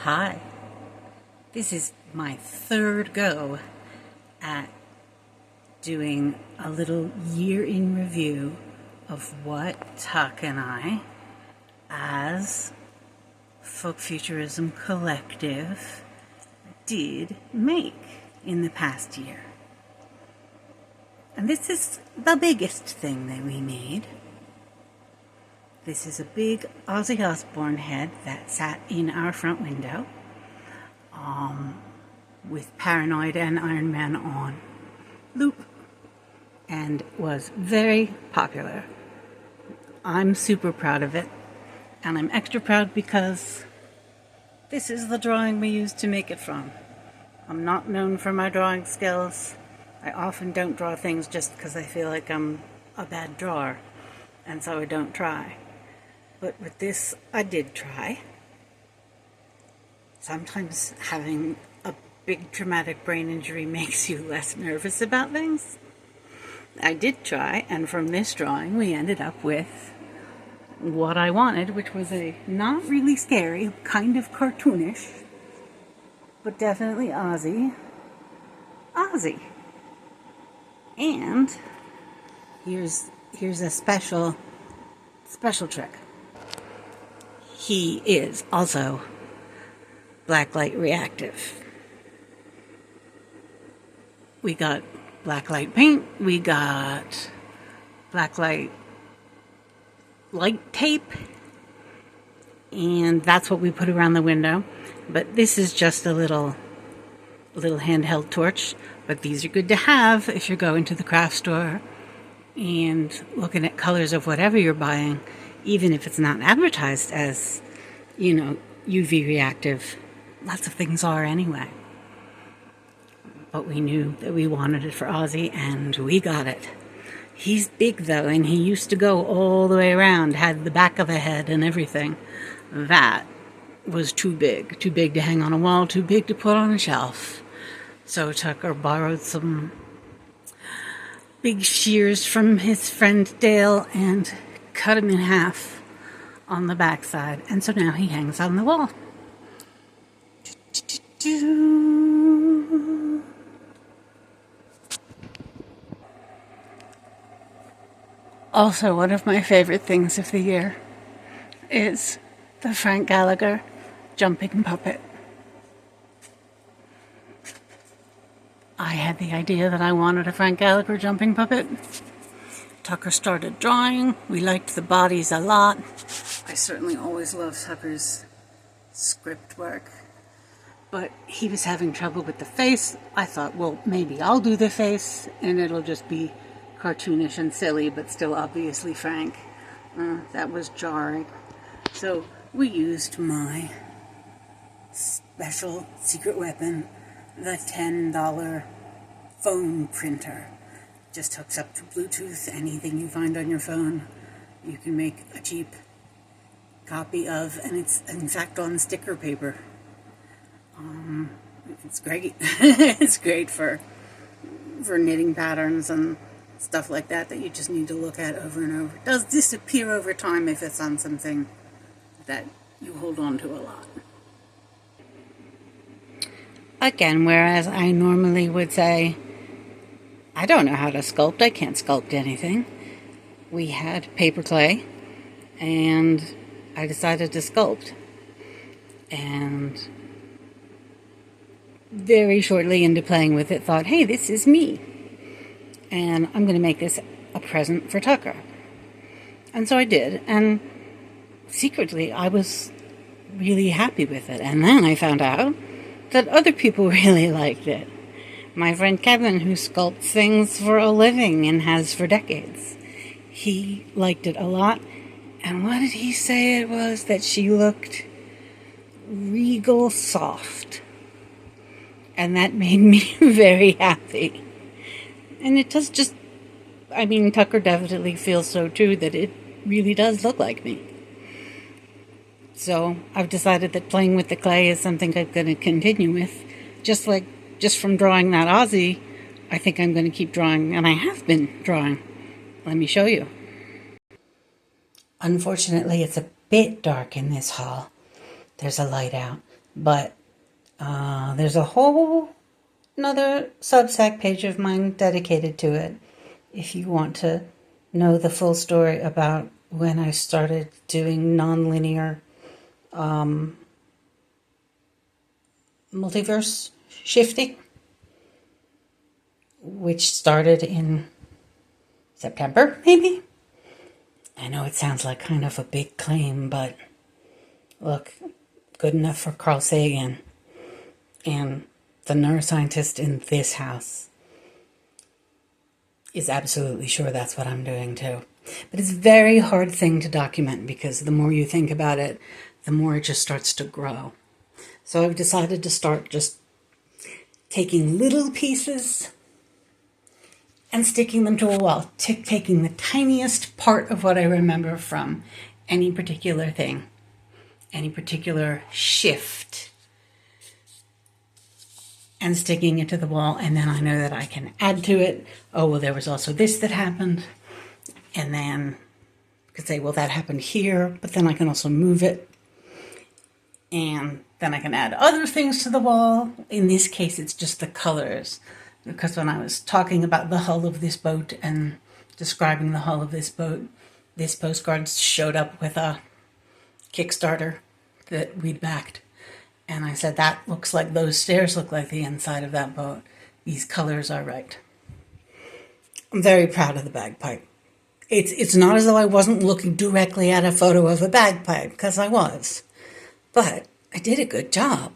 Hi, this is my third go at doing a little year in review of what Tuck and I, as FOLKFUTURISM Collective, did make in the past year. And this is the biggest thing that we made. This is a big Ozzy Osbourne head that sat in our front window with Paranoid and Iron Man on loop and was very popular. I'm super proud of it, and I'm extra proud because this is the drawing we used to make it from. I'm not known for my drawing skills. I often don't draw things just because I feel like I'm a bad drawer, and so I don't try. But with this, I did try. Sometimes having a big traumatic brain injury makes you less nervous about things. I did try, and from this drawing, we ended up with what I wanted, which was a not really scary, kind of cartoonish, but definitely Ozzy. And here's a special trick. He is also blacklight reactive. We got blacklight paint, we got blacklight light tape, and that's what we put around the window. But this is just a little handheld torch, but these are good to have if you're going to the craft store and looking at colors of whatever you're buying, even if it's not advertised as, UV reactive. Lots of things are anyway. But we knew that we wanted it for Ozzy, and we got it. He's big, though, and he used to go all the way around, had the back of a head and everything. That was too big to hang on a wall, too big to put on a shelf. So Tucker borrowed some big shears from his friend Dale and cut him in half on the backside, and so now he hangs on the wall. Also, one of my favorite things of the year is the Frank Gallagher jumping puppet. I had the idea that I wanted a Frank Gallagher jumping puppet. Tucker started drawing. We liked the bodies a lot. I certainly always love Tucker's script work. But he was having trouble with the face. I thought, well, maybe I'll do the face and it'll just be cartoonish and silly, but still obviously Frank. That was jarring. So we used my special secret weapon, the $10 phone printer. Just hooks up to Bluetooth. Anything you find on your phone, you can make a cheap copy of, and it's in fact on sticker paper. It's great. It's great for knitting patterns and stuff like that you just need to look at over and over. It does disappear over time if it's on something that you hold on to a lot. Again, whereas I normally would say, I don't know how to sculpt, I can't sculpt anything. We had paper clay, and I decided to sculpt. And very shortly into playing with it, thought, hey, this is me. And I'm going to make this a present for Tucker. And so I did, and secretly I was really happy with it. And then I found out that other people really liked it. My friend Kevin, who sculpts things for a living and has for decades, he liked it a lot. And what did he say it was? That she looked regal soft. And that made me very happy. And it does just, Tucker definitely feels so too, that it really does look like me. So I've decided that playing with the clay is something I'm going to continue with. Just from drawing that Ozzy, I think I'm going to keep drawing, and I have been drawing. Let me show you. Unfortunately, it's a bit dark in this hall. There's a light out. But there's a whole another Substack page of mine dedicated to it if you want to know the full story about when I started doing nonlinear multiverse shifting, which started in September, maybe? I know it sounds like kind of a big claim, but look, good enough for Carl Sagan and the neuroscientist in this house is absolutely sure that's what I'm doing too. But it's a very hard thing to document because the more you think about it, the more it just starts to grow. So I've decided to start just taking little pieces and sticking them to a wall, taking the tiniest part of what I remember from any particular thing, any particular shift, and sticking it to the wall, and then I know that I can add to it. Oh, well, there was also this that happened, and then I could say, well, that happened here, but then I can also move it, and then I can add other things to the wall. In this case, it's just the colors, because when I was talking about the hull of this boat and describing the hull of this boat, this postcard showed up with a Kickstarter that we'd backed. And I said, that looks like those stairs look like the inside of that boat. These colors are right. I'm very proud of the bagpipe. It's not as though I wasn't looking directly at a photo of a bagpipe, because I was. But I did a good job.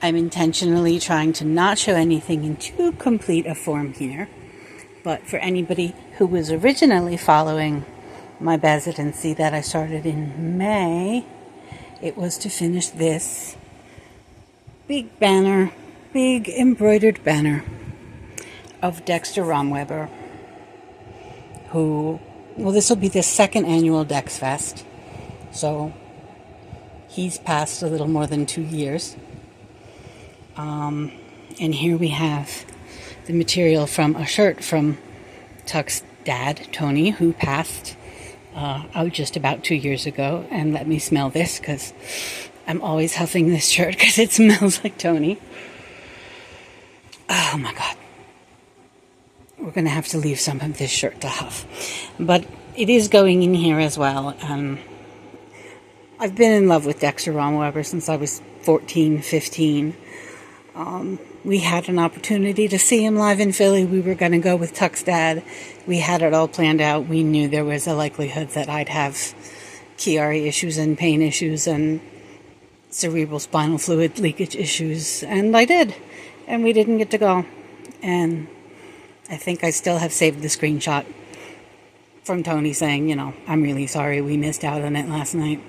I'm intentionally trying to not show anything in too complete a form here. But for anybody who was originally following my residency that I started in May, it was to finish this big banner, big embroidered banner of Dexter Romweber, who, well, this will be the second annual Dex Fest, so he's passed a little more than 2 years. And here we have the material from a shirt from Tuck's dad, Tony, who passed just about 2 years ago. And let me smell this, because I'm always huffing this shirt because it smells like Tony. Oh my God. We're going to have to leave some of this shirt to huff. But it is going in here as well. I've been in love with Dexter Romweber since I was 14, 15. We had an opportunity to see him live in Philly. We were going to go with Tuck's dad. We had it all planned out. We knew there was a likelihood that I'd have Chiari issues and pain issues and cerebral spinal fluid leakage issues. And I did. And we didn't get to go. And I think I still have saved the screenshot from Tony saying, you know, I'm really sorry we missed out on it last night.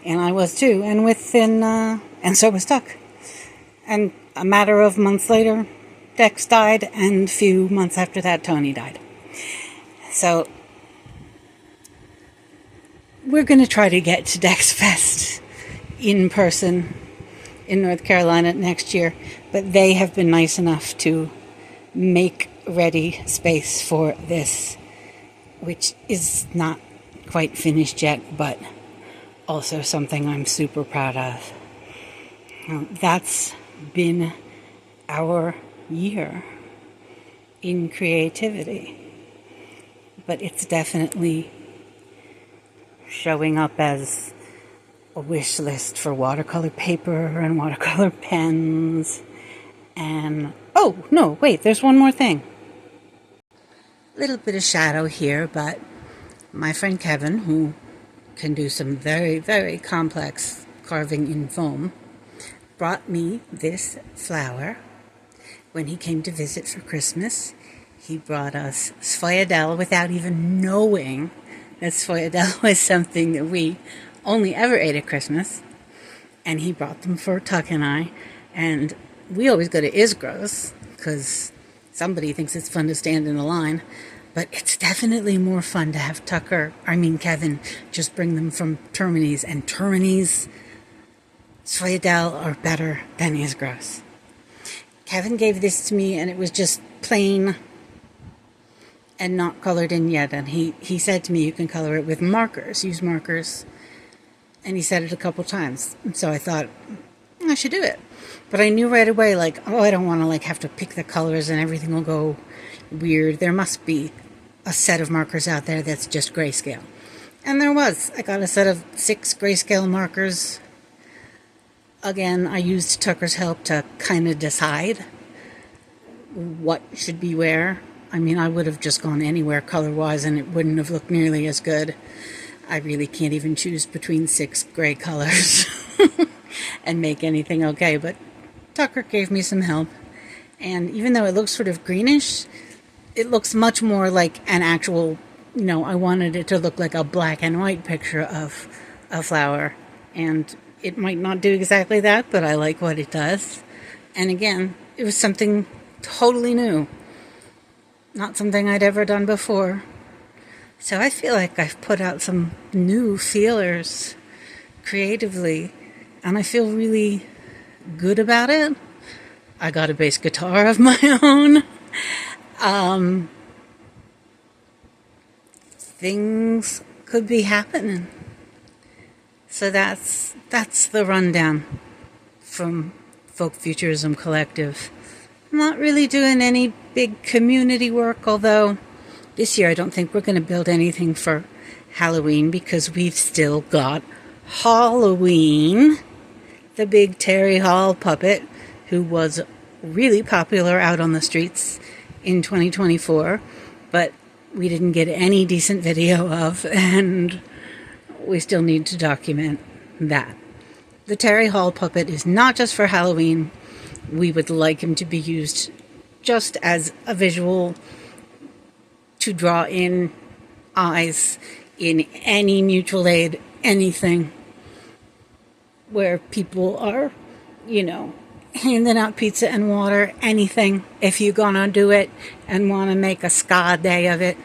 And I was too. And so was Tuck. And a matter of months later, Dex died, and a few months after that, Tony died. So we're going to try to get to Dex Fest in person in North Carolina next year, but they have been nice enough to make ready space for this, which is not quite finished yet, but also something I'm super proud of. That's been our year in creativity, but it's definitely showing up as a wish list for watercolor paper and watercolor pens. And oh no, wait, there's one more thing. A little bit of shadow here, but my friend Kevin, who can do some very, very complex carving in foam, brought me this flower when he came to visit for Christmas. He brought us sfoiadelle without even knowing that sfoiadelle was something that we only ever ate at Christmas. And he brought them for Tuck and I. And we always go to Isgro's because somebody thinks it's fun to stand in a line. But it's definitely more fun to have Kevin, just bring them from Termini's. And Termini's sfoiadelle are better than Isgro's. Kevin gave this to me, and it was just plain and not colored in yet. And he said to me, you can color it with markers. Use markers And he said it a couple times. And so I thought, I should do it. But I knew right away, like, oh, I don't want to, like, have to pick the colors and everything will go weird. There must be a set of markers out there that's just grayscale. And there was. I got a set of 6 grayscale markers. Again, I used Tucker's help to kind of decide what should be where. I mean, I would have just gone anywhere color-wise and it wouldn't have looked nearly as good. I really can't even choose between 6 gray colors and make anything okay, but Tucker gave me some help. And even though it looks sort of greenish, it looks much more like an actual, I wanted it to look like a black and white picture of a flower. And it might not do exactly that, but I like what it does. And again, it was something totally new. Not something I'd ever done before. So I feel like I've put out some new feelers creatively, and I feel really good about it. I got a bass guitar of my own. Things could be happening. So that's the rundown from Folk Futurism Collective. I'm not really doing any big community work, although this year I don't think we're going to build anything for Halloween because we've still got Halloween, the big Terry Hall puppet who was really popular out on the streets in 2024, but we didn't get any decent video of, and we still need to document that. The Terry Hall puppet is not just for Halloween. We would like him to be used just as a visual to draw in eyes in any mutual aid, anything where people are, handing out pizza and water, anything. If you're gonna do it and want to make a ska day of it,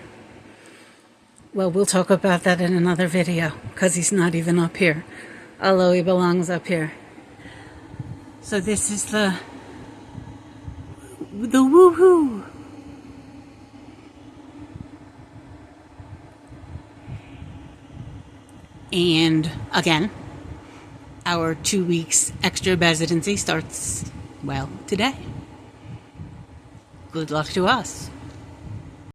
well, we'll talk about that in another video because he's not even up here, although he belongs up here. So this is the woohoo. And again, our 2 weeks extra residency starts, today. Good luck to us.